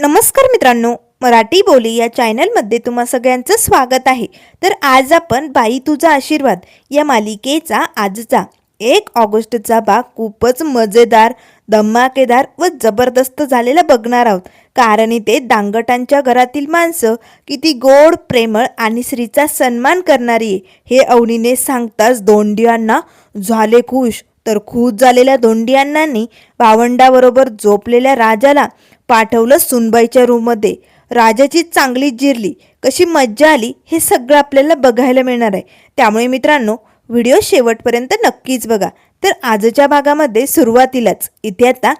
नमस्कार मित्रांनो, मराठी बोली या चॅनलमध्ये तुम्हा सगळ्यांचं स्वागत आहे. तर आज आपण बाई तुझा आशीर्वाद या मालिकेचा आजचा 1 ऑगस्टचा भाग खूपच मजेदार, धमाकेदार व जबरदस्त झालेला बघणार आहोत. कारण इथे दांगटांच्या घरातील माणसं किती गोड, प्रेमळ आणि स्त्रीचा सन्मान करणारी आहे हे अवनीने सांगताच धोंडियांना झाले खुश. तर खुश झालेल्या धोंडियांनी भावंडाबरोबर झोपलेल्या राजाला पाठवलं सुनबाईच्या रूममध्ये. राजाची चांगली जिरली, कशी मज्जा आली हे सगळं आपल्याला बघायला मिळणार आहे. त्यामुळे मित्रांनो, व्हिडिओ शेवटपर्यंत नक्कीच बघा. तर आजच्या भागामध्ये सुरुवातीलाच इथे आता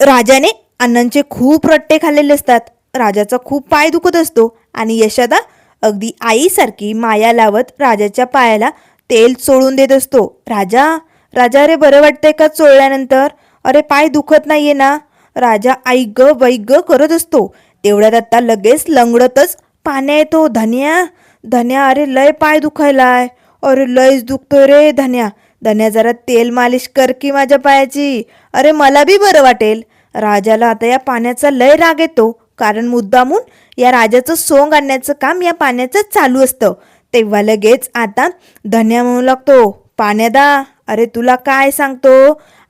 राजाने अण्णांचे खूप रट्टे खाल्लेले असतात. राजाचा खूप पाय दुखत असतो आणि यशोदा अगदी आईसारखी माया लावत राजाच्या पायाला तेल चोळून देत असतो. राजा राजा अरे बरं वाटतंय का चोळल्यानंतर? अरे पाय दुखत नाहीये ना? राजा आई ग बाई ग करत असतो. तेवढ्यात आता लगेच लंगडतच पाण्या येतो. धन्या धन्या अरे लय पाय दुखायलाय. अरे लयच दुखतोय रे धन्या. धन्या जरा तेल मालिश कर की माझ्या पायाची. अरे मला बी बरं वाटेल. राजाला आता या पाण्याचा लय राग येतो, कारण मुद्दामून या राजाचं सोंग आणण्याचं काम या पाण्याचं चालू असतं. तेव्हा लगेच आता धन्या म्हणू लागतो, पाण्यादा अरे तुला काय सांगतो,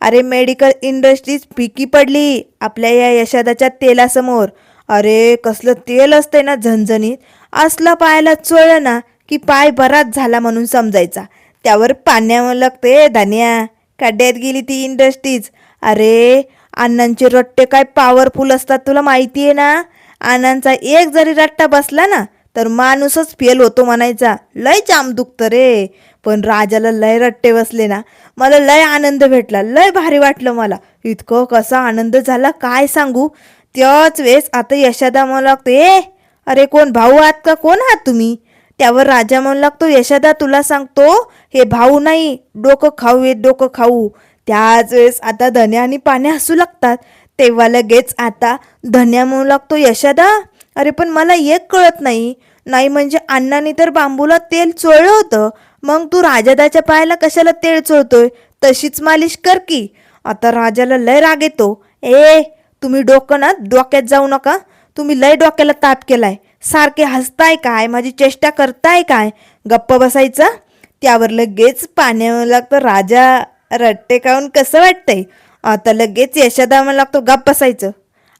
अरे मेडिकल इंडस्ट्रीज फिकी पडली आपल्या या यशोदाच्या तेलासमोर. अरे कसलं तेल असतंय ना झणझणीत, असला पायाला चोळलं ना की पाय बराच झाला म्हणून समजायचा. त्यावर पाण्यावर लागते, धान्या खड्ड्यात गेली ती इंडस्ट्रीज. अरे अण्णांचे रट्टे काय पॉवरफुल असतात तुला माहिती आहे ना. अण्णांचा एक जरी रट्टा बसला ना तर माणूसच फेल होतो म्हणायचा. लय जाम दुखतं रे. पण राजाला लय रट्टे बसले ना, मला लय आनंद भेटला, लय भारी वाटलं मला. इतकं कसा आनंद झाला काय सांगू. त्याच वेळेस आता यशोदा म्हणू लागतो, अरे कोण भाऊ आहात का, कोण आहात तुम्ही? त्यावर राजा म्हणू लागतो, यशोदा तुला सांगतो हे भाऊ नाही, डोकं खाऊ हे डोकं खाऊ. त्याच वेळेस आता धन्या आणि पाण्या हसू लागतात. तेव्हा लगेच आता धन्या म्हणू लागतो, यशोदा अरे पण मला एक कळत नाही. नाही म्हणजे अण्णांनी तर बांबूला तेल चोळलं होतं, मग तू राजादाच्या पायाला कशाला तेल चोळतोय? तशीच मालिश कर की. आता राजाला लय राग येतो. तुम्ही डोकं ना डोक्यात जाऊ नका. तुम्ही लय डोक्याला ताप केलाय. सारखे हसताय काय, माझी चेष्टा करताय काय? गप्प बसायचं. त्यावर लगेच पाण्यावर लागतं, राजा रट्टे खाऊन कसं वाटतंय? आता लगेच यशोदा म्हणू लागतो, गप्प बसायचं.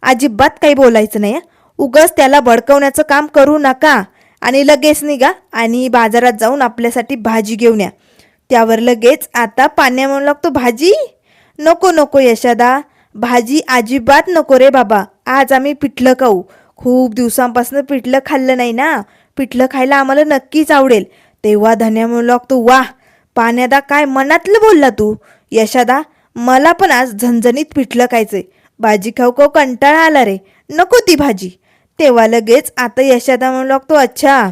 अजिबात काही बोलायचं नाही. उगाच त्याला भडकवण्याचं काम करू नका आणि लगेच निघा आणि बाजारात जाऊन आपल्यासाठी भाजी घेऊन या. त्यावर लगेच आता पाण्या म्हणू लागतो, भाजी नको नको यशोदा, भाजी अजिबात नको रे बाबा. आज आम्ही पिठलं खाऊ. खूप दिवसांपासून पिठलं खाल्लं नाही ना, पिठलं खायला आम्हाला नक्कीच आवडेल. तेव्हा धन्या म्हणू लागतो, वाह पाण्यादा काय मनातलं बोलला तू. यशोदा मला पण आज झणझणीत पिठलं खायचंय. भाजी खाऊ खाऊ कंटाळा आला रे, नको ती भाजी. तेव्हा लगेच आता यशोदा म्हणू लागतो, अच्छा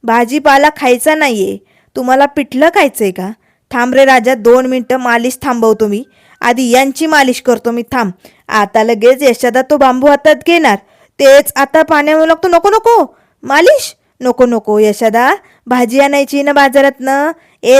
भाजीपाला खायचा नाहीये, तुम्हाला पिठलं खायचंय का? थांब रे राजा, 2 मिनिटं मालिश थांबवतो मी. आधी यांची मालिश करतो मी, थांब. आता लगेच यशोदा तो बांबू हातात घेणार. तेच आता पाण्या म्हणू लागतो, नको नको मालिश नको नको यशोदा, भाजी आणायची ना बाजारातनं.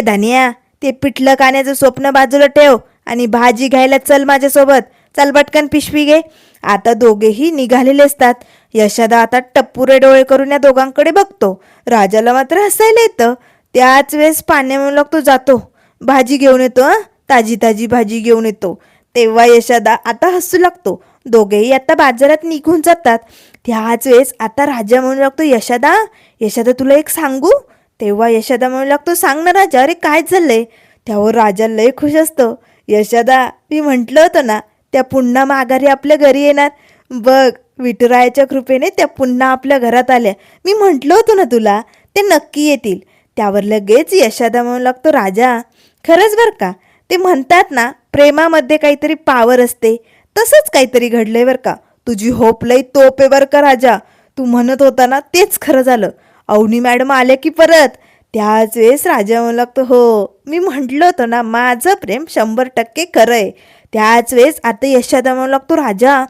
धन्या ते पिठलं खाण्याचं स्वप्न बाजूला ठेव आणि भाजी घ्यायला चल माझ्यासोबत. चल पटकन पिशवी घे. आता दोघेही निघालेले असतात. यशोदा आता टप्पुरे डोळे करून या दोघांकडे बघतो. राजाला मात्र हसायला येतं. त्याच वेळेस पाण्या म्हणू लागतो, जातो भाजी घेऊन येतो, ताजी ताजी भाजी घेऊन येतो. तेव्हा यशोदा आता हसू लागतो. दोघेही आता बाजारात निघून जातात. त्याच वेळेस आता राजा म्हणू लागतो, यशोदा यशोदा तुला एक सांगू? तेव्हा यशोदा म्हणू लागतो, सांग ना राजा, अरे काय झालंय? त्यावर राजा लय खुश असतो. यशोदा मी म्हटलं होतं ना त्या पुन्हा माघारी आपल्या घरी येणार. बघ विठुरायाच्या कृपेने त्या पुन्हा आपल्या घरात आल्या. मी म्हटलं होतं ना तुला ते नक्की येतील. त्यावर लगेच यशोदा म्हणू लागतो, राजा खरंच बरं का, ते म्हणतात ना प्रेमामध्ये काहीतरी पावर असते, तसंच काहीतरी घडलंय बरं का. तुझी होप लई तोप आहे बरं का राजा. तू म्हणत होता ना तेच खरं झालं. अवनी मॅडम आले की परत. त्याच वेळेस राजा म्हणू लागतो, हो मी म्हटलं होतं ना माझं प्रेम 100% खरं आहे. त्याच वेळेस आता यशोदा म्हणू लागतो, राजा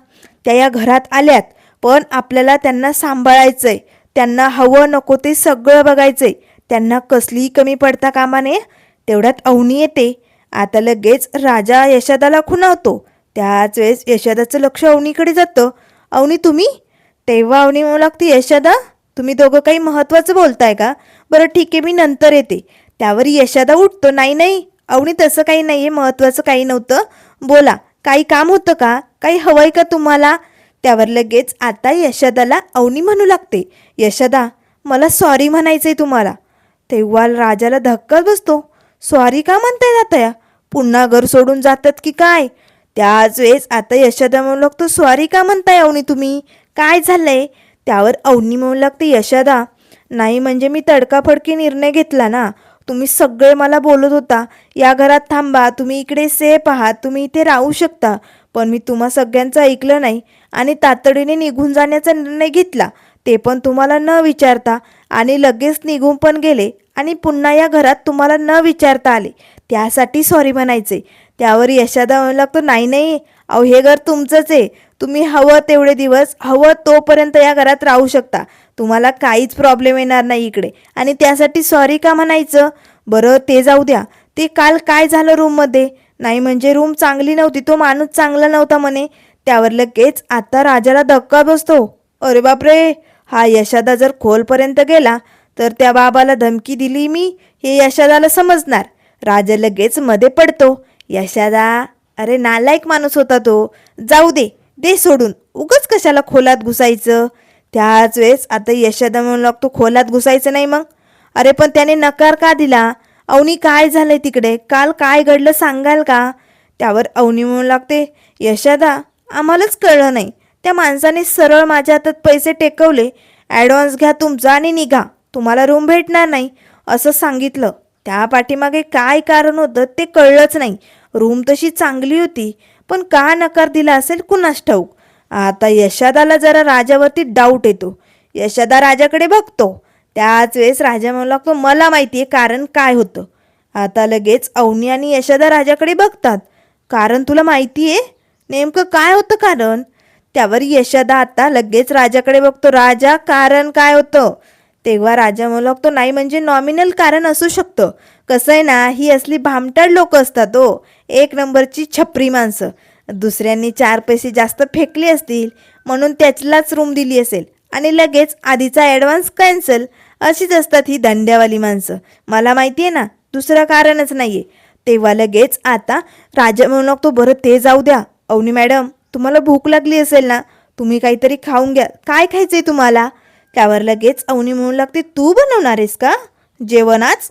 त्या या घरात आल्यात, पण आपल्याला त्यांना सांभाळायचंय. त्यांना हवं नको ते सगळं बघायचंय. त्यांना कसलीही कमी पडता कामा नये. तेवढ्यात अवनी येते. आता लगेच राजा यशोदाला खुणावतो. त्याच वेळेस यशोदाचं लक्ष अवनीकडे जातं. अवनी तुम्ही? तेव्हा अवनी म्हणू लागते, यशोदा तुम्ही दोघं काही महत्त्वाचं बोलताय का? बरं ठीक आहे, मी नंतर येते. त्यावर यशोदा उठतो, नाही नाही अवनी तसं काही नाही आहे, महत्त्वाचं काही नव्हतं, बोला काही काम होतं का, काही हवंय का तुम्हाला? त्यावर लगेच आता यशोदाला अवनी म्हणू लागते, यशोदा मला सॉरी म्हणायचंय तुम्हाला. तेव्हा राजाला धक्का बसतो, सॉरी का म्हणताय तात्या? पुन्हा घर सोडून जातात की काय? त्याच वेळेस आता यशोदा म्हणू लागतो, सॉरी का म्हणताय अवनी तुम्ही, काय झालंय? त्यावर अवनी म्हणू लागते, यशोदा नाही म्हणजे मी तडकाफडकी निर्णय घेतला ना. तुम्ही सगळे मला बोलत होता या घरात थांबा, तुम्ही इकडे सेफ आहात, तुम्ही इथे राहू शकता, पण मी तुम्हा सगळ्यांचं ऐकलं नाही आणि तातडीने निघून जाण्याचा निर्णय घेतला, ते पण तुम्हाला न विचारता, आणि लगेच निघून पण गेले आणि पुन्हा या घरात तुम्हाला न विचारता आले, त्यासाठी सॉरी म्हणायचे. त्यावर यशोदा म्हणू लागतो, नाही नाही अहो हे घर तुमचंच आहे, तुम्ही हवं तेवढे दिवस हवं तोपर्यंत या घरात राहू शकता, तुम्हाला काहीच प्रॉब्लेम येणार नाही इकडे, आणि त्यासाठी सॉरी का म्हणायचं? बरं ते जाऊ द्या, ते काल काय झालं रूममध्ये? नाही म्हणजे रूम चांगली नव्हती, तो माणूस चांगला नव्हता म्हणे. त्यावर लगेच आता राजाला धक्का बसतो, अरे बापरे, हा यशोदा जर खोलपर्यंत गेला तर त्या बाबाला धमकी दिली मी हे यशोदाला समजणार. राजा लगेच मध्ये पडतो, यशोदा अरे नालायक माणूस होता तो, जाऊ दे, दे सोडून, उगाच कशाला खोलात घुसायचं. त्याच वेळेस आता यशोदा म्हणू लागतो, खोलात घुसायचं नाही मग? अरे पण त्याने नकार का दिला? अवनी काय झालंय तिकडे, काल काय घडलं सांगाल का? त्यावर अवनी म्हणू लागते, यशोदा आम्हालाच कळलं नाही, त्या माणसाने सरळ माझ्या हातात पैसे टेकवले, ॲडव्हान्स घ्या तुमचा आणि निघा, तुम्हाला रूम भेटणार नाही असं सांगितलं. त्या पाठीमागे काय कारण होतं ते कळलंच नाही. रूम तशी चांगली होती, पण का नकार दिला असेल कुणास ठाऊक. आता यशोदाला जरा राजावरती डाऊट येतो. यशोदा राजाकडे बघतो. त्याच वेळेस राजा म्हणू लागतो, मला माहिती आहे कारण काय होतं. आता लगेच अवनी आणि यशोदा राजाकडे बघतात, कारण तुला माहिती आहे? नेमकं काय होतं कारण? त्यावर यशोदा आता लगेच राजाकडे बघतो, राजा कारण काय होतं? तेव्हा राजा म्हणू लागतो, नाही म्हणजे नॉमिनल कारण असू शकतं, कसं आहे ना, ही असली भामटड लोक असतात हो, एक नंबरची छपरी माणसं, दुसऱ्यांनी 4 पैसे जास्त फेकले असतील म्हणून त्याचलाच रूम दिली असेल आणि लगेच आधीचा ॲडव्हान्स कॅन्सल, अशीच असतात ही धंद्यावाली माणसं, मला माहिती आहे ना, दुसरं कारणच नाही आहे. तेव्हा लगेच आता राजा म्हणू लागतो, बरं ते जाऊ द्या, अवनी मॅडम तुम्हाला भूक लागली असेल ना, तुम्ही काहीतरी खाऊन घ्या, काय खायचं आहे तुम्हाला? त्यावर लगेच अवनी म्हणू लागते, तू बनवणार आहेस का जेवण आज?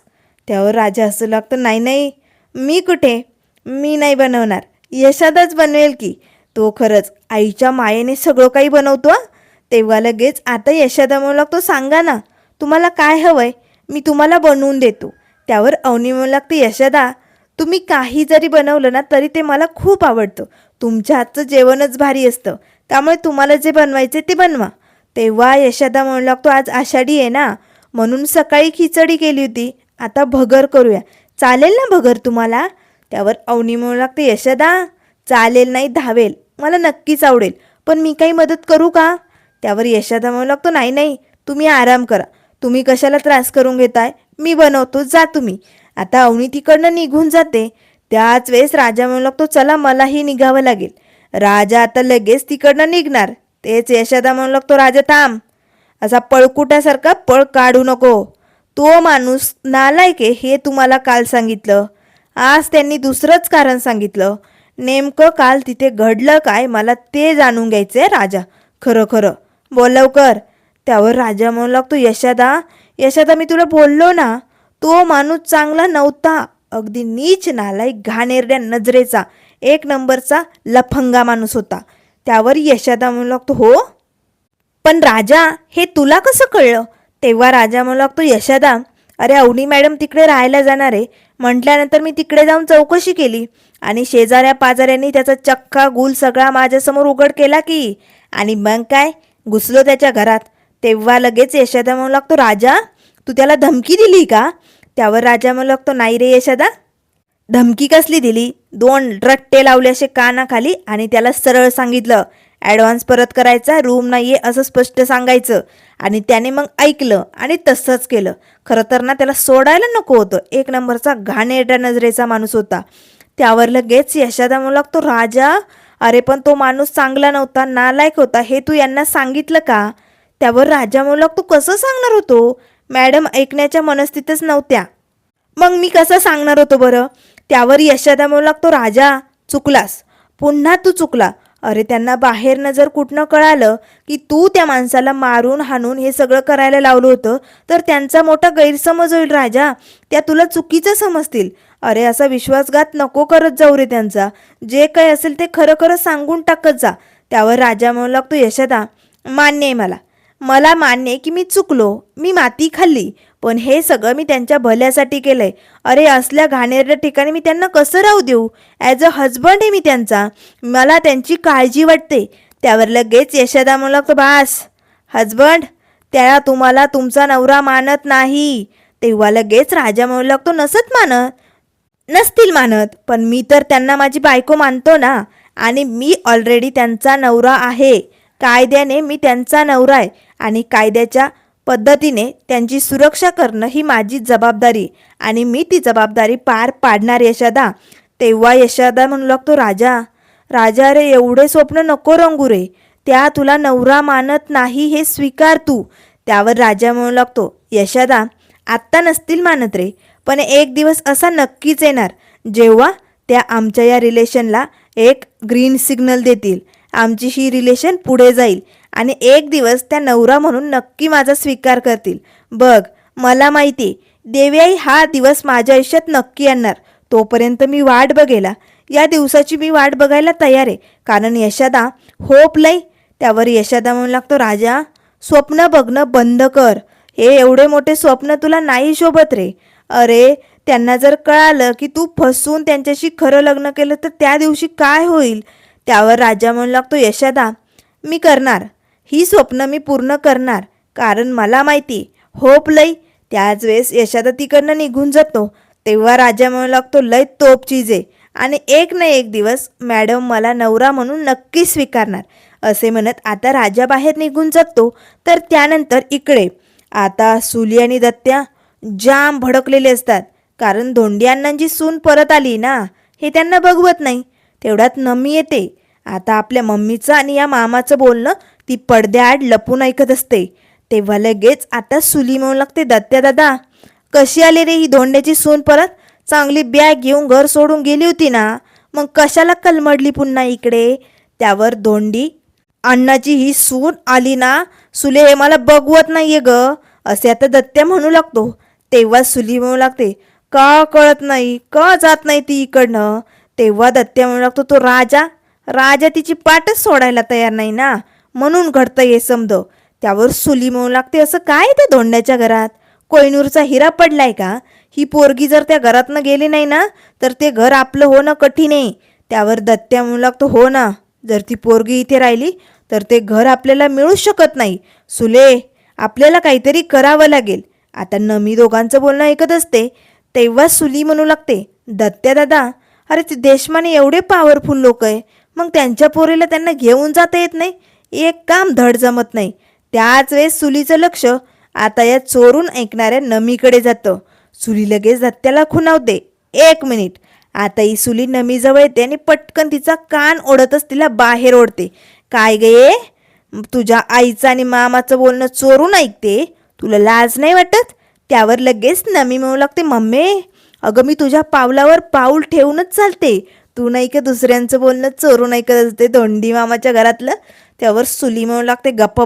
त्यावर राजा असं लागतं, नाही नाही मी कुठे, मी नाही बनवणार, यशोदाच बनवेल की, तो खरंच आईच्या मायेने सगळं काही बनवतो. तेव्हा लगेच आता यशोदा म्हणू लागतो, सांगा ना तुम्हाला काय हवंय, मी तुम्हाला बनवून देतो. त्यावर अवनी म्हणू लागते, यशोदा तुम्ही काही जरी बनवलं ना तरी ते मला खूप आवडतं, तुमच्या हातचं जेवणच भारी असतं, त्यामुळे तुम्हाला जे बनवायचे ते बनवा. तेव्हा यशोदा म्हणू लागतो, आज आषाढी आहे ना, म्हणून सकाळी खिचडी केली होती, आता भगर करूया, चालेल ना भगर तुम्हाला? त्यावर अवनी म्हणू लागते, यशोदा चालेल नाही धावेल, मला नक्कीच आवडेल, पण मी काही मदत करू का? त्यावर यशोदा म्हणू लागतो, नाही नाही तुम्ही आराम करा, तुम्ही कशाला त्रास करून घेताय, मी बनवतो, जा तुम्ही. आता अवनी तिकडनं निघून जाते. त्याच वेळेस राजा म्हणू लागतो, चला मलाही निघावं लागेल. राजा आता लगेच तिकडनं निघणार. तेच यशोदा म्हणू लागतो, राजा थांब, असा पळकुट्यासारखा पळ काढू नको, तो माणूस नालायक आहे हे तुम्हाला काल सांगितलं, आज त्यांनी दुसरंच कारण सांगितलं, नेमकं काल तिथे घडलं काय मला ते जाणून घ्यायचंय राजा, खरं खरं बोल लवकर. त्यावर राजा म्हणू लागतो, यशोदा यशोदा मी तुला बोललो ना, तो माणूस चांगला नव्हता, अगदी नीच नालायक घाणेरड्या नजरेचा एक नंबरचा लफंगा माणूस होता. त्यावर यशोदा म्हणू लागतो, हो पण राजा हे तुला कसं कळलं? तेव्हा राजा म्हणू लागतो, यशोदा अरे अवनी मॅडम तिकडे राहायला जाणार आहे म्हटल्यानंतर मी तिकडे जाऊन चौकशी केली आणि शेजाऱ्या पाजाऱ्यांनी त्याचा चक्का गुल सगळा माझ्यासमोर उघड केला की, आणि मग काय घुसलो त्याच्या घरात. तेव्हा लगेच यशोदा म्हणू लागतो, राजा तू त्याला धमकी दिली का? त्यावर राजा म्हणू लागतो, नाही रे यशोदा, धमकी कसली दिली, 2 रट्टे लावले असे कानाखाली आणि त्याला सरळ सांगितलं ॲडव्हान्स परत करायचा, रूम नाही आहे असं स्पष्ट सांगायचं, आणि त्याने मग ऐकलं आणि तसंच केलं. खरं तर ना त्याला सोडायला नको होतं, एक नंबरचा घाणेरड्या नजरेचा माणूस होता. त्यावर लगेच यशोदा म्हणू लागतो, राजा अरे पण तो माणूस चांगला नव्हता, नालायक होता, हे तू यांना सांगितलं का? त्यावर राजा म्हणू लागतो, कसं सांगणार होतो? मॅडम ऐकण्याच्या मनस्थितीतच नव्हत्या. मग मी कसं सांगणार होतो बरं? त्यावर यशोदा म्हणू लागतो, राजा चुकलास, पुन्हा तू चुकला. अरे त्यांना बाहेरनं जर कुठनं कळालं की तू त्या माणसाला मारून हाणून हे सगळं करायला लावलं होतं तर त्यांचा मोठा गैरसमज होईल राजा. त्या तुला चुकीचं समजतील. अरे असा विश्वासघात नको करत जाऊ रे त्यांचा. जे काही असेल ते खरं खरं सांगून टाकत जा. त्यावर राजा म्हणू लागतो, यशोदा मान्य आहे मला, मला मान्य आहे की मी चुकलो, मी माती खाल्ली, पण हे सगळं मी त्यांच्या भल्यासाठी केलंय. अरे असल्या घाणेरड्या ठिकाणी मी त्यांना कसं राहू देऊ? ॲज अ हजबंड आहे मी त्यांचा, मला त्यांची काळजी वाटते. त्यावर लगेच यशोदा म्हणू लागतो, बास हजबंड, त्या तुम्हाला तुमचा नवरा मानत नाही. तेव्हा लगेच राजा म्हणू लागतो, नसतील मानत, पण मी तर त्यांना माझी बायको मानतो ना, आणि मी ऑलरेडी त्यांचा नवरा आहे. कायद्याने मी त्यांचा नवरा आहे आणि कायद्याच्या पद्धतीने त्यांची सुरक्षा करणं ही माझी जबाबदारी आणि मी ती जबाबदारी पार पाडणार यशोदा. तेव्हा यशोदा म्हणू लागतो, राजा रे एवढे स्वप्न नको रंगू रे, त्या तुला नवरा मानत नाही हे स्वीकार तू. त्यावर राजा म्हणू लागतो, यशोदा आत्ता नसतील मानत रे, पण एक दिवस असा नक्कीच येणार जेव्हा त्या आमच्या या रिलेशनला एक ग्रीन सिग्नल देतील. आमची ही रिलेशन पुढे जाईल आणि एक दिवस त्या नवरा म्हणून नक्की माझा स्वीकार करतील. बघ मला माहिती देवयाई हा दिवस माझ्या आयुष्यात नक्की येणार. तोपर्यंत मी वाट बघेला, या दिवसाची मी वाट बघायला तयार आहे, कारण यशोदा होप लय. त्यावर यशोदा म्हणू लागतो, राजा स्वप्न बघणं बंद कर, हे एवढे मोठे स्वप्न तुला नाही शोभत रे. अरे त्यांना जर कळालं की तू फसून त्यांच्याशी खरं लग्न केलं तर त्या दिवशी काय होईल? त्यावर राजा म्हणू लागतो, यशोदा मी करणार, ही स्वप्न मी पूर्ण करणार, कारण मला माहिती होप लय. त्याच वेळेस यशोदा तिकडनं निघून जातो. तेव्हा राजा म्हणू लागतो, लय तोप चीज आहे आणि एक ना एक दिवस मॅडम मला नवरा म्हणून नक्की स्वीकारणार. असे म्हणत आता राजा बाहेर निघून जातो. तर त्यानंतर इकडे आता सुली आणि दत्त्या जाम भडकलेले असतात, कारण धोंडी अण्णांची सून परत आली ना, हे त्यांना बघवत नाही. तेवढ्यात नमी येते. आता आपल्या मम्मीचं आणि या मामाचं बोलणं ती पडद्याआड लपून ऐकत असते. तेव्हा लगेच आता सुली म्हणू लागते, दत्त्या दादा कशी आली रे ही धोंड्याची सून परत? चांगली बॅग घेऊन घर सोडून गेली होती ना, मग कशाला कलमडली पुन्हा इकडे? त्यावर धोंडी अण्णाची ही सून आली ना सुले, हे मला बघवत नाहीये ग, असे आता दत्त्या म्हणू लागतो. तेव्हा सुली म्हणू लागते, का कळत नाही, का जात नाही ती इकडनं? तेव्हा दत्त्या म्हणू लागतो, तो राजा तिची पाठच सोडायला तयार नाही ना, म्हणून घडतं हे समज. त्यावर सुली म्हणू लागते, असं काय त्या धोंड्याच्या घरात कोयनूरचा हिरा पडलाय का? ही पोरगी जर त्या घरातनं गेली नाही ना तर ते घर आपलं होणं कठीण आहे. त्यावर दत्त्या म्हणू लागतो, हो ना, जर ती पोरगी इथे राहिली तर ते घर आपल्याला मिळूच शकत नाही. सुले आपल्याला काहीतरी करावं लागेल. आता नमी दोघांचं बोलणं ऐकत असते. तेव्हा सुली म्हणू लागते, दत्त्या दादा अरे ते देशमाने एवढे पॉवरफुल लोक आहे, मग त्यांच्या पोरीला त्यांना घेऊन जाता येत नाही, एक काम धड जमत नाही. त्याच वेळेस सुलीचं लक्ष आता या चोरून ऐकणाऱ्या नमीकडे जातं. सुली लगेच दत्त्याला खुणावते, 1 मिनिट. आता ही सुली नमीजवळ येते आणि पटकन तिचा कान ओढतच तिला बाहेर ओढते. काय गे, तुझ्या आईचं आणि मामाचं बोलणं चोरून ऐकते, तुला लाज नाही वाटत? त्यावर लगेच नमी म्हणू लागते, मम्मी अगं मी तुझ्या पावलावर पाऊल ठेवूनच चालते, तू नाही का दुसऱ्यांचं बोलणं चोरून ऐकत असते धोंडी मामाच्या घरातलं. त्यावर सुली म्हणू लागते, गप्प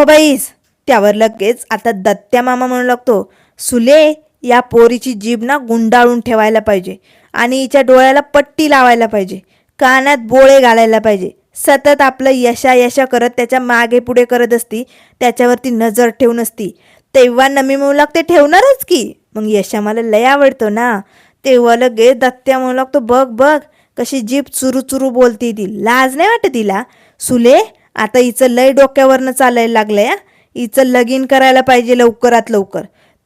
बाईस. त्यावर लगेच आता दत्त्या मामा म्हणू लागतो, सुले या पोरीची जीभ ना गुंडाळून ठेवायला पाहिजे आणि हिच्या डोळ्याला पट्टी लावायला पाहिजे, कानात बोळे घालायला पाहिजे. सतत आपलं यशा करत त्याच्या मागे पुढे करत असती, त्याच्यावरती नजर ठेवून असती. तेव्हा नमी म्हणू लागते, ठेवणारच की, मग यशा मला लय आवडतो ना. तेव्हा लगेच दत्त्या म्हणू लागतो, बघ कशी जीभ चुरू चुरू बोलते ती, लाज नाही वाटत तिला? सुले आता हिचं लय डोक्यावरनं चालायला लागलंय, हिचं लगीन करायला पाहिजे लवकरात लवकर.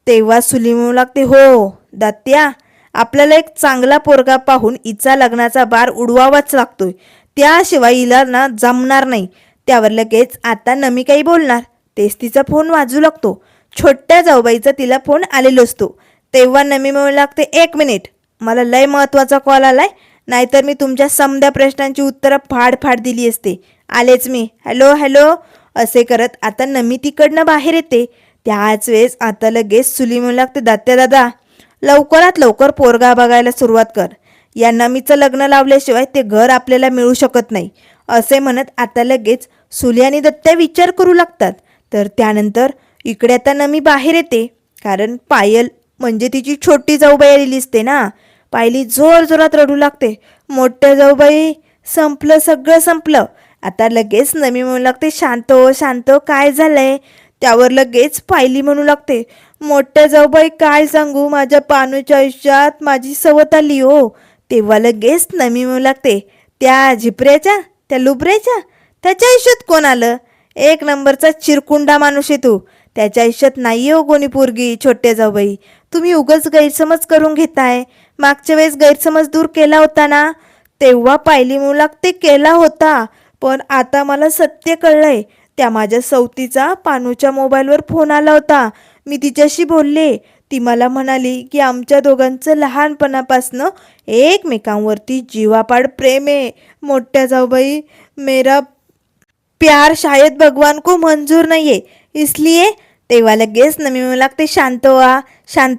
तेव्हा सुली म्हणू लागते, हो दत्त्या आपल्याला एक चांगला पोरगा पाहून हिचा लग्नाचा बार उडवावाच लागतोय, त्याशिवाय हिला ना जमणार नाही. त्यावर लगेच आता नमी काही बोलणार तेच तिचा फोन वाजू लागतो. छोट्या जाऊबाईचा तिला फोन आलेलो असतो. तेव्हा नमी म्हणू लागते, 1 मिनिट, मला लय महत्त्वाचा कॉल आलाय नाहीतर मी तुमच्या समद्या प्रश्नांची उत्तरं फाड दिली असते. आलेच मी. हॅलो हॅलो असे करत आता नमी तिकडनं बाहेर येते. त्याच वेळेस आता लगेच सुली म्हणू लागते, दात्या दादा लवकरात लवकर पोरगा बघायला सुरुवात कर. या नमीचं लग्न लावल्याशिवाय ते घर आपल्याला मिळू शकत नाही. असे म्हणत आता लगेच सुली आणि दत्त्या विचार करू लागतात. तर त्यानंतर इकडे आता नमी बाहेर येते. कारण पायल म्हणजे तिची छोटी जाऊबाई आलेली असते ना. पायली जोरात रडू लागते. मोठ्या जाऊबाई संपलं, सगळं संपलं. आता लगेच नमी म्हणू लागते, शांत हो शांत हो, काय झालंय. त्यावर लगेच पायली म्हणू लागते, मोठ्या जाऊबाई काय सांगू, माझ्या पानूच्या आयुष्यात माझी सवत आली हो. तेव्हा लगेच नमी म्हणू लागते, त्या झिपऱ्याच्या, त्या लुबऱ्याच्या, त्याच्या आयुष्यात कोण आलं. एक नंबरचा चिरकुंडा माणूस आहे तू. त्याच्या आयुष्यात नाही हो कोणी पोरगी. छोट्या जाऊबाई तुम्ही उगाच गैरसमज करून घेताय. मागच्या वेळेस गैरसमज दूर केला होता ना. तेव्हा पायली म्हणू लागते, केला होता, पण आता मला सत्य कळलंय. त्या माझ्या सवतीचा पानूच्या मोबाईलवर फोन आला होता. मी तिच्याशी बोलले. ती मला म्हणाली की आमच्या दोघांचं लहानपणापासनं एकमेकांवरती जीवापाड प्रेम आहे. मोठ्या जाऊबाई मेरा प्यार शायद भगवान को मंजूर नहीं है, इसलिए. तेव्हा लगेच नमी म्हणू लागते, शांत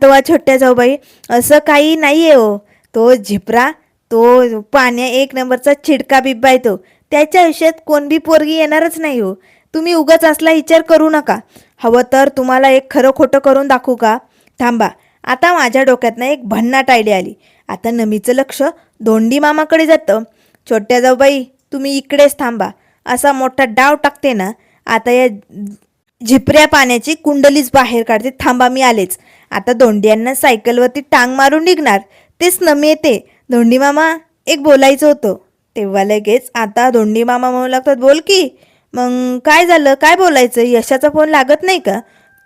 व्हा छोट्या जाऊबाई, असं काही नाही आहे हो. तो झिपरा, तो पाण्या एक नंबरचा चिडका बिब्बा आहे तो. त्याच्या आयुष्यात कोण बी पोरगी येणारच नाही हो. तुम्ही उगाच असला विचार करू नका. हवं तर तुम्हाला एक खरं खोटं करून दाखवू का. थांबा, आता माझ्या डोक्यातनं एक भन्नाट आयडिया आली. आता नमीचं लक्ष धोंडी मामाकडे जातं. छोट्या जाऊबाई तुम्ही इकडेच थांबा. असा मोठा डाव टाकते ना. आता या झिपऱ्या पाण्याची कुंडलीच बाहेर काढते. थांबा मी आलेच. आता धोंडियांना सायकलवरती टांग मारून निघणार. तेच नमी येते. धोंडी मामा एक बोलायचं होतं. तेव्हा लगेच आता धोंडी मामा म्हणू लागतात, बोल की. मग काय झालं, काय बोलायचं. यशाचा फोन लागत नाही का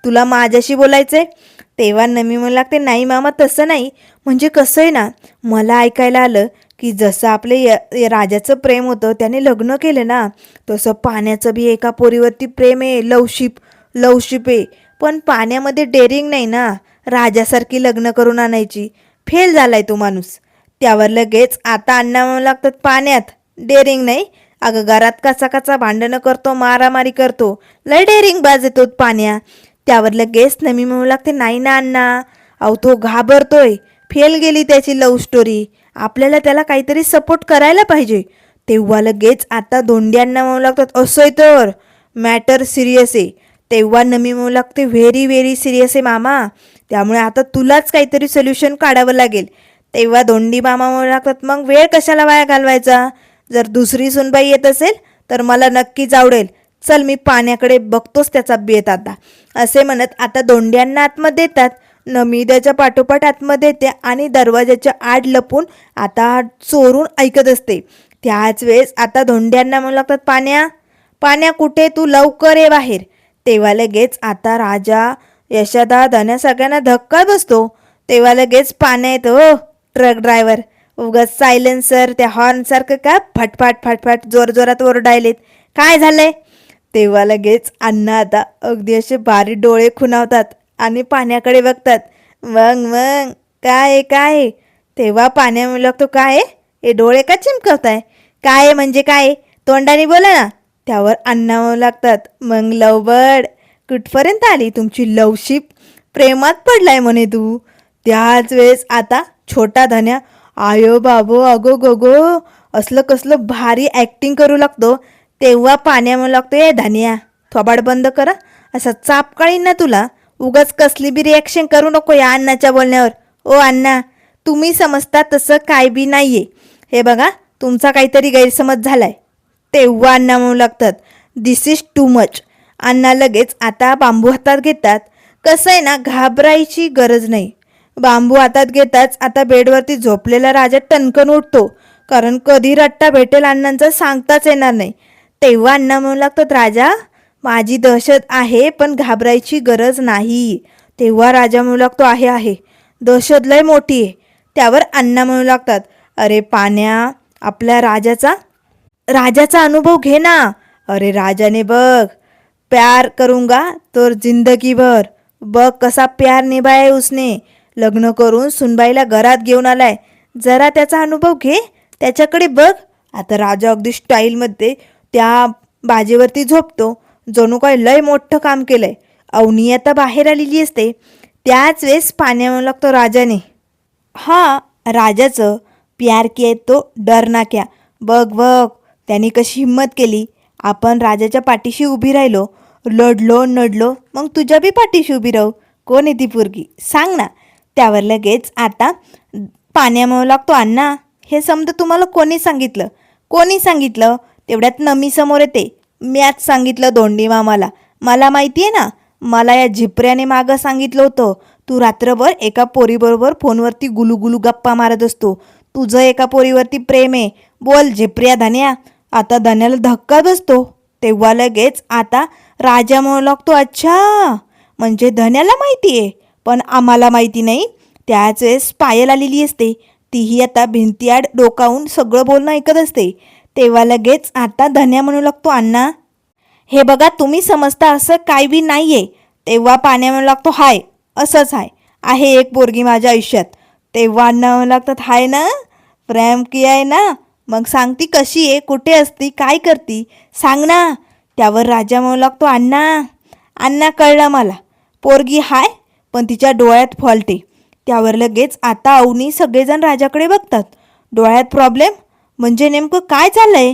तुला, माझ्याशी बोलायचंय. तेव्हा नमी म्हणू लागते, नाही मामा तसं नाही. म्हणजे कसं आहे ना, मला ऐकायला आलं की जसं आपले राजाचं प्रेम होतं, त्याने लग्न केलं ना, तसं पाण्याचं बी एका पोरीवरती प्रेम आहे. लवशिप आहे. पण पाण्यामध्ये डेअरिंग नाही ना, राजासारखी लग्न करून आणायची. फेल झालाय तो माणूस. त्यावर लगेच आता अण्णा म्हणू लागतात, पाण्यात डेअरिंग नाही. अगं घरात कचा भांडणं करतो, मारामारी करतो, लय डेअरिंग बाज येतो पाण्या. त्यावर लगेच नमी म्हणू लागते, नाही ना अण्णा, अहो तो घाबरतोय. फेल गेली त्याची लव्ह स्टोरी. आपल्याला त्याला काहीतरी सपोर्ट करायला पाहिजे. तेव्हा लगेच आता धोंड्यांना म्हणू लागतात, असंय तर मॅटर सिरियस आहे. तेव्हा नमी म्हणू लागते, व्हेरी सिरियस आहे मामा. त्यामुळे आता तुलाच काहीतरी सोल्युशन काढावं लागेल. तेव्हा धोंडी मामा म्हणू लागतात, मग वेळ कशाला वाया घालवायचा. जर दुसरी सुनबाई येत असेल तर मला नक्कीच आवडेल. चल मी पाण्याकडे बघतोच त्याचा बेत आता. असे म्हणत आता धोंड्यांना आतमध्ये येतात. नमी त्याच्या पाठोपाठ आतमध्ये येते आणि दरवाजाच्या आड लपून आता चोरून ऐकत असते. त्याच वेळेस आता धोंड्यांना म्हणू लागतात, पाण्या कुठे, तू लवकर ये बाहेर. तेव्हा लगेच आता राजा, यशोदा, धन्या सगळ्यांना धक्का बसतो. तेव्हा लगेच पाण्या येतो, हो ट्रक ड्रायव्हर, उगाच सायलेन्सर त्या हॉर्नसारखं का फटफाट जोरात ओरडायलेत, काय झालंय. तेव्हा लगेच अण्णा आता अगदी असे भारी डोळे खुणावतात आणि पाण्याकडे बघतात. मग काय. तेव्हा पाण्या म्हणू लागतो, काय हे डोळे का चिमकवताय, काय म्हणजे काय, तोंडाने बोला ना. त्यावर अण्णा म्हणू लागतात, मग लवबर्ड कुठपर्यंत आली तुमची लवशिप, प्रेमात पडलाय म्हणे तू. त्याच वेळेस आता छोटा धन्या, आयो बाबो अगो गोगो असलं कसलं भारी ॲक्टिंग करू लागतो. तेव्हा पाण्या म्हणू लागतो, ए धन्या थोबाड बंद करा, असा चापकाळीन ना तुला. उगाच कसली बी रिॲक्शन करू नको या अण्णाच्या बोलण्यावर. ओ अण्णा तुम्ही समजता तसं काय बी नाहीये. हे बघा तुमचा काहीतरी गैरसमज झालाय. तेव्हा अण्णा म्हणू लागतात, दिस इज टू मच. अण्णा लगेच आता बांबू हातात घेतात. कसं आहे ना, घाबरायची गरज नाही. बांबू हातात घेताच आता बेडवरती झोपलेला राजा टणकन उठतो. कारण कधी रट्टा भेटेल अण्णांचा सांगताच येणार नाही. तेव्हा अण्णा म्हणू लागतात, राजा माझी दहशत आहे पण घाबरायची गरज नाही. तेव्हा राजा म्हणू लागतो, आहे दहशत लय मोठी आहे. त्यावर अण्णा म्हणू लागतात, अरे पाण्या आपल्या राजाचा अनुभव घे ना. अरे राजाने बघ, प्यार करूंगा तो जिंदगी भर, बघ कसा प्यार निभाया उसने, लग्न करून सुनबाईला घरात घेऊन आलाय. जरा त्याचा अनुभव घे, त्याच्याकडे बघ. आता राजा अगदी स्टाईलमध्ये त्या बाजेवरती झोपतो, जणू काय लय मोठं काम केलंय. अवनी आता बाहेर आलेली असते. त्याच वेळेस पाण्यावर लागतो राजाने. हा, राजाचं प्यार किया तो डरना क्या. बघ बघ, त्याने कशी हिंमत केली. आपण राजाच्या पाठीशी उभी राहिलो, लढलो नडलो, मग तुझ्या बी पाठीशी उभी राहू. कोण आहे ती पोरगी सांग ना. त्यावर लगेच आता पाण्यामुळे लागतो अण्णा. हे समजा तुम्हाला कोणी सांगितलं? कोणी सांगितलं? तेवढ्यात नमी समोर येते. म्याच सांगितलं धोंडी मामाला. मला माहिती आहे ना, मला या झिपऱ्याने मागं सांगितलं होतं, तू रात्रभर एका पोरीबरोबर फोनवरती गुलूगुलू गप्पा मारत असतो. तुझं एका पोरीवरती प्रेम आहे. बोल झिपऱ्या धन्या. आता धन्याला धक्का बसतो. तेव्हा लगेच आता राजा म्हणू लागतो, अच्छा म्हणजे धन्याला माहिती आहे पण आम्हाला माहिती नाही. त्याच वेळेस पायल आलेली असते. तीही आता भिंतीआड डोकावून सगळं बोलणं ऐकत असते. तेव्हा लगेच आता धन्या म्हणू लागतो, अण्णा हे बघा, तुम्ही समजता असं काही बी नाही आहे. तेव्हा पाण्या म्हणू लागतो, हाय असंच आहे एक पोरगी माझ्या आयुष्यात. तेव्हा अण्णा म्हणू लागतात, हाय ना, प्रेम किया आहे ना, मग सांगती कशी आहे, कुठे असती, काय करती, सांग ना. त्यावर राजा म्हणू लागतो, अण्णा अण्णा कळलं मला, पोरगी हाय पण तिच्या डोळ्यात फॉल्ट आहे. त्यावर लगेच आता अवनी सगळेजण राजाकडे बघतात. डोळ्यात प्रॉब्लेम म्हणजे नेमकं काय चाललंय?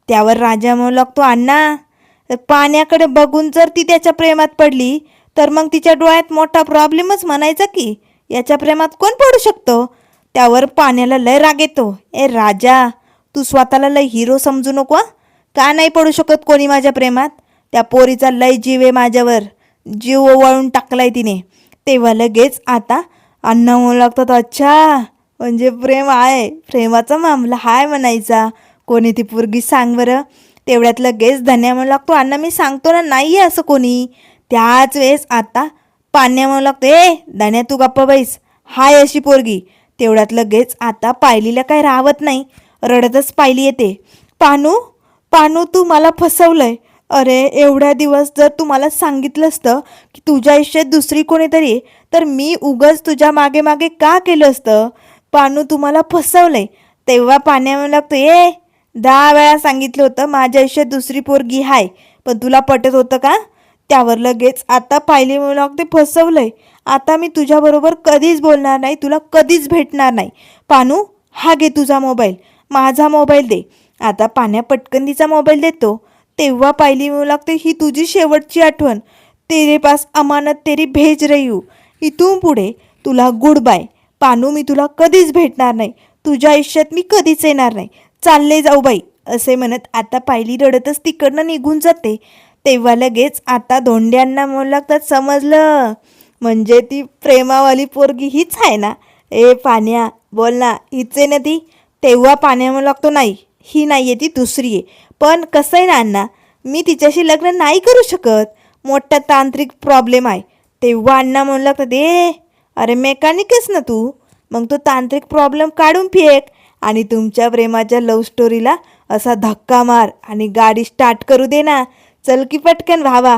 त्यावर राजा म्हणू लागतो, अण्णा पाण्याकडे बघून जर ती त्याच्या प्रेमात पडली तर मग तिच्या डोळ्यात मोठा प्रॉब्लेमच म्हणायचा की. याच्या प्रेमात कोण पडू शकतो? त्यावर पाण्याला लय राग येतो. ए राजा, तू स्वतःला लय हिरो समजू नको. का नाही पडू शकत कोणी माझ्या प्रेमात? त्या पोरीचा लय जीव आहे माझ्यावर, जीव ओवाळून टाकलाय तिने. तेव्हा लगेच आता अण्णा म्हणू लागतात, अच्छा म्हणजे प्रेम आहे, प्रेमाचा मामला हाय म्हणायचा. कोणी ती पोरगी सांग बरं. तेवढ्यात लगेच धन्या म्हणू लागतो, अण्णा मी सांगतो ना, नाही आहे असं कोणी. त्याच वेळेस आता पाण्या म्हणू लागतो, ए धन्या तू गप्पा बैस, हाय अशी पोरगी. तेवढ्यात लगेच आता पायलीला काय राहत नाही, रडतच पायली येते. पानू पानू तू मला फसवलंय. अरे एवढ्या दिवस जर तू मला सांगितलं असतं की तुझ्या आयुष्यात दुसरी कोणीतरी, तर मी उगाच तुझ्या मागे मागे का केलं असतं. पानू तू मला फसवलंय. तेव्हा पाण्या म्हणू लागतो, ए 10 वेळा सांगितलं होतं माझ्या आयुष्यात दुसरी पोरगी हाय, पण तुला पटत होतं का? त्यावर लगेच आता पायली म्हणू लागते, फसवलंय. आता मी तुझ्याबरोबर कधीच बोलणार नाही, तुला कधीच भेटणार नाही. पानू हा घे तुझा मोबाईल, माझा मोबाईल दे. आता पाण्या पटकन तिचा मोबाईल देतो. तेव्हा पायली म्हणू लागते, ही तुझी शेवटची आठवण. तेरे पास अमानत तेरी भेज रही हूँ. इथून पुढे तुला गुड बाय. पानू मी तुला कधीच भेटणार नाही, तुझ्या आयुष्यात मी कधीच येणार नाही, चालले जाऊ बाई. असे म्हणत आता पायली रडतच तिकडनं निघून जाते. तेव्हा लगेच आता धोंड्यांना म्हणू लागतात, समजलं म्हणजे ती प्रेमावाली पोरगी हीच आहे ना. ए पाण्या बोल ना, हीच आहे ना ती. तेव्हा पाण्या म्हणू लागतो, नाही ही नाही आहे, ती दुसरी आहे. पण कसं आहे ना अण्णा, मी तिच्याशी लग्न नाही करू शकत, मोठा तांत्रिक प्रॉब्लेम आहे. तेव्हा अण्णा म्हणू लागतात, अरे मेकॅनिकच ना तू, मग तो तांत्रिक प्रॉब्लेम काढून फेक आणि तुमच्या प्रेमाच्या लव्ह स्टोरीला असा धक्का मार आणि गाडी स्टार्ट करू दे ना. चल की पटकन व्हावा.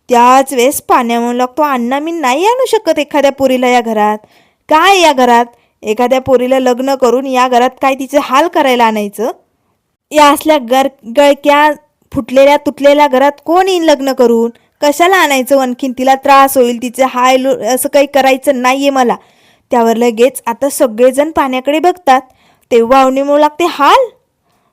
त्याच वेळेस पाण्या म्हणू लागतो, अण्णा मी नाही आणू शकत एखाद्या पोरीला या घरात. काय या घरात एखाद्या पोरीला लग्न करून या घरात काय तिचे हाल करायला आणायचं? या असल्या गळक्या फुटलेल्या तुटलेल्या घरात कोण येईन लग्न करून? कशाला आणायचं? आणखीन तिला त्रास होईल, तिचे हाय असं काही करायचं नाही आहे मला. त्यावर लगेच आता सगळेजण पाण्याकडे बघतात. तेव्हा अवनी म्हणू लागते, हाल?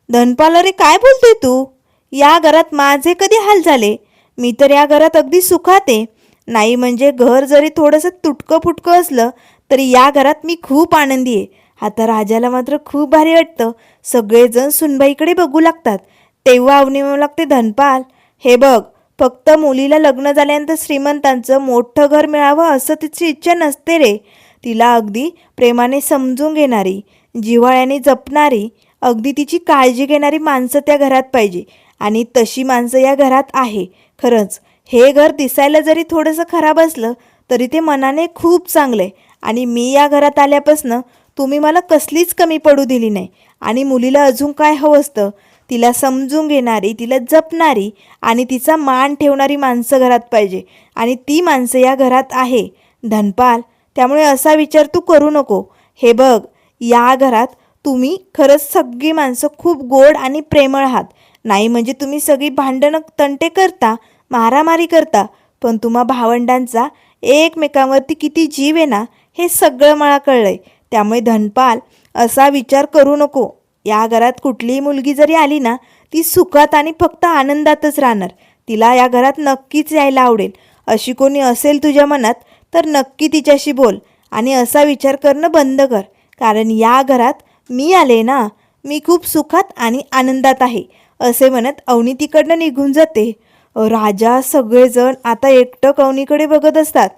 धनपाल अरे काय बोलतोय तू? या घरात माझे कधी हाल झाले? मी तर या घरात अगदी सुखात आहे. नाही म्हणजे घर जरी थोडंसं तुटकं फुटकं असलं तरी या घरात मी खूप आनंदी आहे. आता राजाला मात्र खूप भारी वाटतं. सगळेजण सुनबाईकडे बघू लागतात. तेव्हा अवनी म्हणू लागते, धनपाल हे बघ, फक्त मुलीला लग्न झाल्यानंतर श्रीमंतांचं मोठं घर मिळावं असं तिची इच्छा नसते रे. तिला अगदी प्रेमाने समजून घेणारी, जिव्हाळ्याने जपणारी, अगदी तिची काळजी घेणारी माणसं त्या घरात पाहिजे. आणि तशी माणसं या घरात आहे. खरंच हे घर दिसायला जरी थोडंसं खराब असलं तरी ते मनाने खूप चांगलं आहे. आणि मी या घरात आल्यापासनं तुम्ही मला कसलीच कमी पडू दिली नाही. आणि मुलीला अजून काय हवं असतं? तिला समजून घेणारी, तिला जपणारी आणि तिचा मान ठेवणारी माणसं घरात पाहिजे. आणि ती माणसं या घरात आहे धनपाल. त्यामुळे असा विचार तू करू नको. हे बघ, या घरात तुम्ही खरंच सगळी माणसं खूप गोड आणि प्रेमळ आहात. नाही म्हणजे तुम्ही सगळी भांडणं तंटे करता, मारामारी करता, पण तुम्हा भावंडांचा एकमेकांवरती किती जीव आहे ना, हे सगळं मला कळलंय. त्यामुळे धनपाल असा विचार करू नको. या घरात कुठलीही मुलगी जरी आली ना, ती सुखात आणि फक्त आनंदातच राहणार. तिला या घरात नक्कीच यायला आवडेल. अशी कोणी असेल तुझ्या मनात तर नक्की तिच्याशी बोल आणि असा विचार करणं बंद कर. कारण या घरात मी आले ना, मी खूप सुखात आणि आनंदात आहे, असे म्हणत अवनी तिकडनं निघून जाते. राजा सगळेजण आता एकटक अवनीकडे बघत असतात.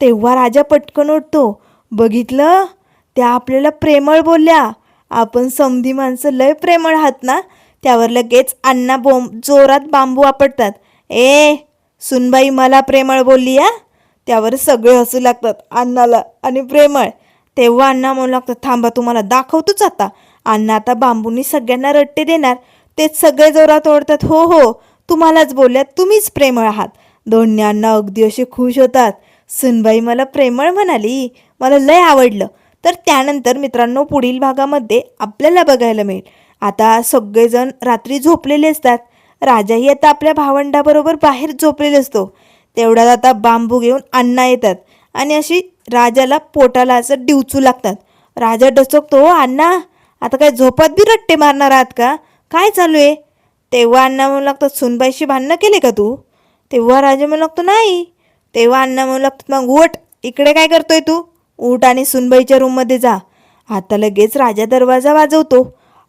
तेव्हा राजा पटकन उठतो. बघितलं, त्या आपल्याला प्रेमळ बोलल्या. आपण समधी माणसं लय प्रेमळ आहात ना. त्यावर लगेच अण्णा जोरात बांबू आपटतात. सुनबाई मला प्रेमळ बोलली या. त्यावर सगळे हसू लागतात अण्णाला आणि प्रेमळ. तेव्हा अण्णा म्हणू लागतात, थांबा तुम्हाला दाखवतोच आता. अण्णा आता बांबूंनी सगळ्यांना रट्टे देणार. तेच सगळे जोरात ओढतात, हो हो तुम्हालाच बोलल्यात, तुम्हीच प्रेमळ आहात. दोन्ही अण्णा अगदी असे खुश होतात. सुनबाई मला प्रेमळ म्हणाली, मला लय आवडलं. तर त्यानंतर मित्रांनो पुढील भागामध्ये आपल्याला बघायला मिळेल. आता सगळेजण रात्री झोपलेले असतात. राजाही आता आपल्या भावंडाबरोबर बाहेर झोपलेला असतो. तेवढ्यात आता बांबू घेऊन अण्णा येतात आणि अशी राजाला पोटाला असं डिवचू लागतात. राजा डचकतो, अण्णा आता काय झोपात बी रट्टे मारणार आहात का? काय चालू आहे? तेव्हा अण्णा म्हणू लागतात, सुनबाईशी भांडणं केले का तू? तेव्हा राजा म्हणू लागतो, नाही. तेव्हा अण्णा म्हणू लागतात, मग उठ, इकडे काय करतोय तू? उठ आणि सुनबाईच्या रूममध्ये जा. आता लगेच राजा दरवाजा वाजवतो.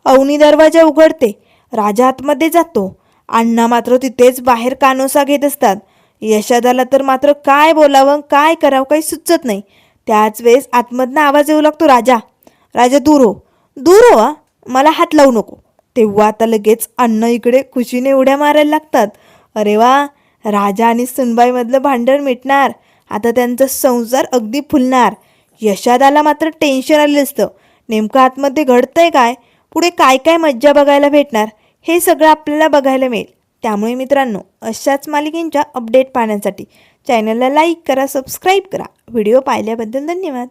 अवनी दरवाजा उघडते. राजा आतमध्ये जातो. अण्णा मात्र तिथेच बाहेर कानोसा घेत असतात. यशोदाला तर मात्र काय बोलावं काय करावं काही सुचत नाही. त्याच वेळेस आतमधनं आवाज येऊ लागतो, राजा राजा दूर हो, दूर हो, मला हात लावू नको. तेव्हा आता लगेच अण्णा इकडे खुशीने उड्या मारायला लागतात. अरे वा, राजा आणि सुनबाईमधलं भांडण मिटणार. आता त्यांचा संसार अगदी फुलणार. यशोदाला मात्र टेन्शन आलेलं असतं. नेमकं आतमध्ये घडतंय काय, पुढे काय काय मज्जा बघायला भेटणार, हे सगळं आपल्याला बघायला मिळेल. त्यामुळे मित्रांनो अशाच मालिकेंच्या अपडेट पाहण्यासाठी चॅनलला लाईक करा, सबस्क्राईब करा. व्हिडिओ पाहिल्याबद्दल धन्यवाद.